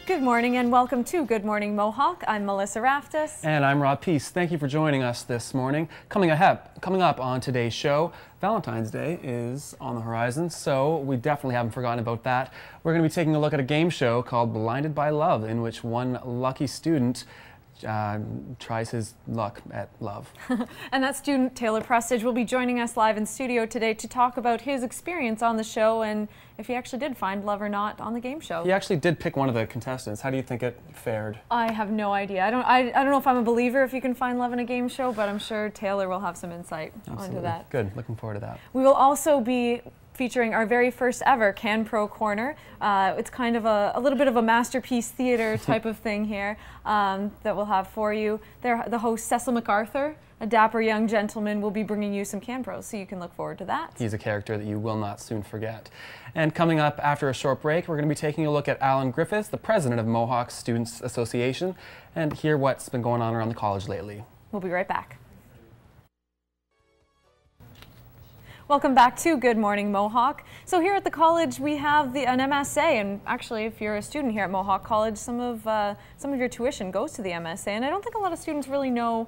Good morning and welcome to Good Morning Mohawk. I'm Melissa Raftis. And I'm Rob Peace. Thank you for joining us this morning. Coming up on today's show, Valentine's Day is on the horizon, so we definitely haven't forgotten about that. We're going to be taking a look at a game show called Blinded by Love, in which one lucky student tries his luck at love. And that student, Taylor Prestige, will be joining us live in studio today to talk about his experience on the show and if he actually did find love or not on the game show. He actually did pick one of the contestants. How do you think it fared? I have no idea. I don't know if I'm a believer if you can find love in a game show, but I'm sure Taylor will have some insight onto that. Good. Looking forward to that. We will also be featuring our very first ever Can Pro Corner. It's kind of a little bit of a masterpiece theater type of thing here that we'll have for you. The host, Cecil MacArthur, a dapper young gentleman, will be bringing you some Can Pros, so you can look forward to that. He's a character that you will not soon forget. And coming up after a short break, we're going to be taking a look at Alan Griffiths, the president of Mohawk Students Association, and hear what's been going on around the college lately. We'll be right back. Welcome back to Good Morning Mohawk. So here at the college we have an MSA, and actually if you're a student here at Mohawk College, some of your tuition goes to the MSA, and I don't think a lot of students really know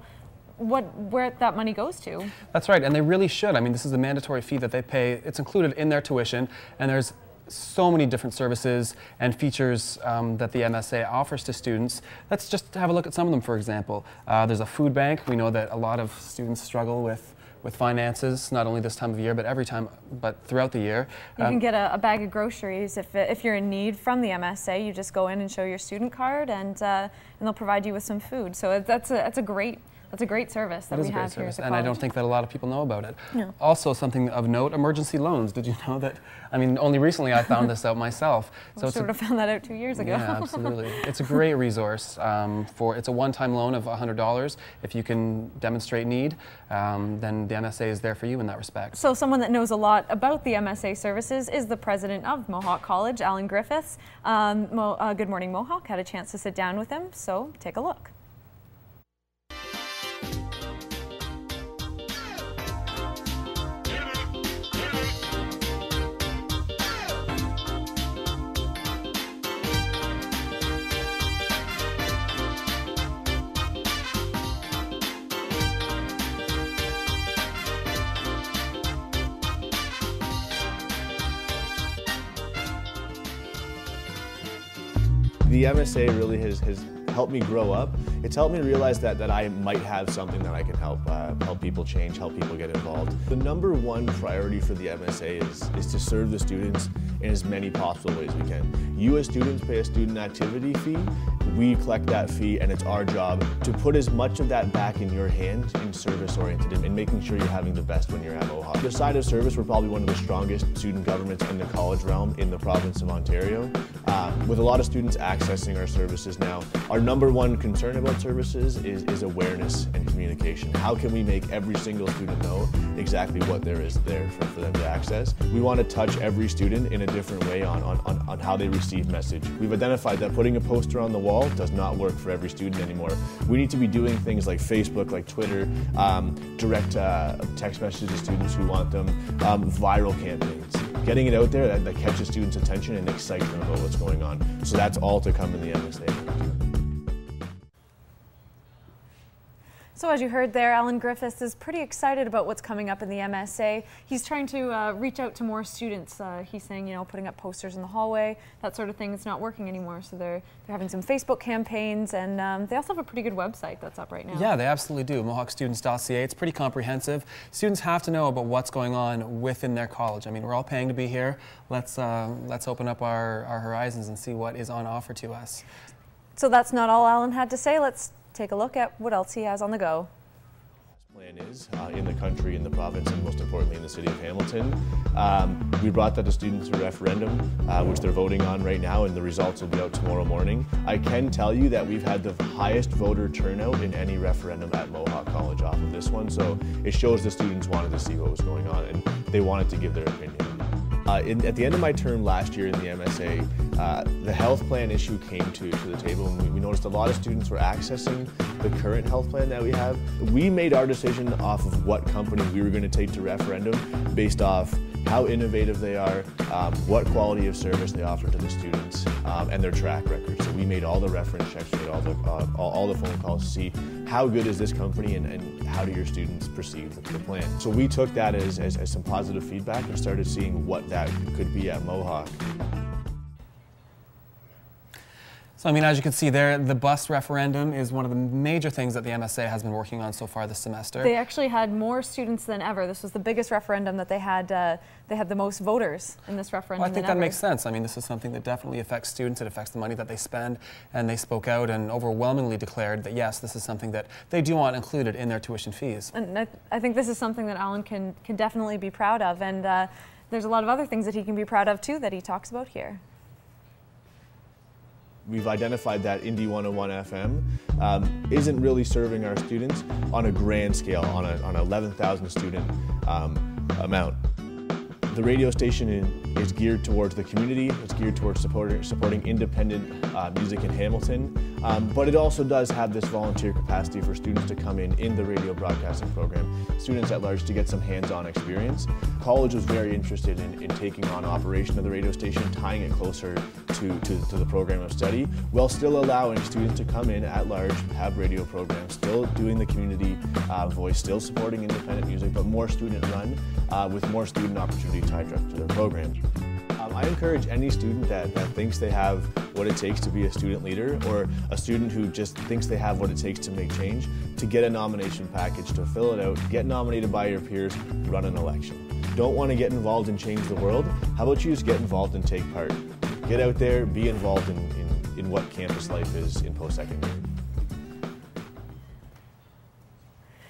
where that money goes to. That's right, and they really should. I mean, this is a mandatory fee that they pay. It's included in their tuition, and there's so many different services and features that the MSA offers to students. Let's just have a look at some of them, for example. There's a food bank. We know that a lot of students struggle with finances, not only this time of year, but every time, but throughout the year. You can get a bag of groceries if you're in need from the MSA. You just go in and show your student card, and they'll provide you with some food. So that's a great service that we have here at the college. And I don't think that a lot of people know about it. No. Also, something of note, emergency loans. Did you know that? I mean, only recently I found this out myself. So I should have found that out 2 years ago. Yeah, absolutely. It's a great resource. It's a one-time loan of $100. If you can demonstrate need, then the MSA is there for you in that respect. So someone that knows a lot about the MSA services is the president of Mohawk College, Alan Griffiths. Good Morning Mohawk had a chance to sit down with him, so take a look. The MSA really has helped me grow up. It's helped me realize that I might have something that I can help people change, help people get involved. The number one priority for the MSA is to serve the students in as many possible ways we can. You as students pay a student activity fee. We collect that fee, and it's our job to put as much of that back in your hands in service-oriented and making sure you're having the best when you're at Mohawk. The side of service, we're probably one of the strongest student governments in the college realm in the province of Ontario. With a lot of students accessing our services now, our number one concern about services is awareness and communication. How can we make every single student know exactly what there is there for them to access? We want to touch every student in a different way on how they receive message. We've identified that putting a poster on the wall does not work for every student anymore. We need to be doing things like Facebook, like Twitter, direct text messages to students who want them, viral campaigns. Getting it out there that catches students' attention and excites them about what's going on. So that's all to come in the MSA. So as you heard there, Alan Griffiths is pretty excited about what's coming up in the MSA. He's trying to reach out to more students. He's saying, you know, putting up posters in the hallway, that sort of thing is not working anymore. So they're having some Facebook campaigns, and they also have a pretty good website that's up right now. Yeah, they absolutely do. MohawkStudents.ca. It's pretty comprehensive. Students have to know about what's going on within their college. I mean, we're all paying to be here. Let's open up our horizons and see what is on offer to us. So that's not all Alan had to say. Let's take a look at what else he has on the go. Plan is in the country, in the province, and most importantly in the city of Hamilton. We brought that to students through referendum, which they're voting on right now, and the results will be out tomorrow morning. I can tell you that we've had the highest voter turnout in any referendum at Mohawk College off of this one, so it shows the students wanted to see what was going on and they wanted to give their opinion. At the end of my term last year in the MSA, the health plan issue came to the table, and we noticed a lot of students were accessing the current health plan that we have. We made our decision off of what company we were going to take to referendum based off how innovative they are, what quality of service they offer to the students, and their track record. So we made all the reference checks, we made all the phone calls to see how good is this company and how do your students perceive the plan. So we took that as some positive feedback and started seeing what that could be at Mohawk. So, I mean, as you can see there, the bus referendum is one of the major things that the MSA has been working on so far this semester. They actually had more students than ever. This was the biggest referendum that they had. They had the most voters in this referendum. Well, I think that makes sense. I mean, this is something that definitely affects students. It affects the money that they spend, and they spoke out and overwhelmingly declared that yes, this is something that they do want included in their tuition fees. And I think this is something that Alan can definitely be proud of, and there's a lot of other things that he can be proud of too that he talks about here. We've identified that Indie 101 FM isn't really serving our students on a grand scale, on an 11,000 student amount. The radio station is geared towards the community, it's geared towards supporting independent music in Hamilton, but it also does have this volunteer capacity for students to come in the radio broadcasting program, students at large to get some hands-on experience. College was very interested in taking on operation of the radio station, tying it closer to the program of study, while still allowing students to come in at large, have radio programs, still doing the community voice, still supporting independent music, but more student run with more student opportunity tied to their program. I encourage any student that thinks they have what it takes to be a student leader, or a student who just thinks they have what it takes to make change, to get a nomination package, to fill it out, get nominated by your peers, run an election. Don't want to get involved and change the world? How about you just get involved and take part? Get out there, be involved in what campus life is in post-secondary.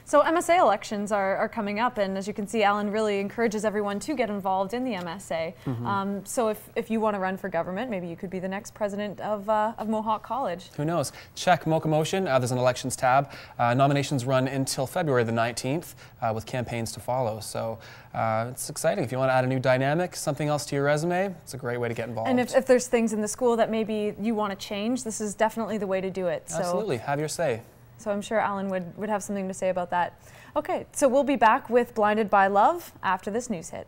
So MSA elections are coming up, and as you can see, Alan really encourages everyone to get involved in the MSA. Mm-hmm. So if you want to run for government, maybe you could be the next president of Mohawk College. Who knows? Check Mocha Motion. There's an elections tab. Nominations run until February the 19th with campaigns to follow. So it's exciting. If you want to add a new dynamic, something else to your resume, it's a great way to get involved. And if there's things in the school that maybe you want to change, this is definitely the way to do it. Absolutely. Have your say. So I'm sure Alan would have something to say about that. Okay, so we'll be back with Blinded by Love after this news hit.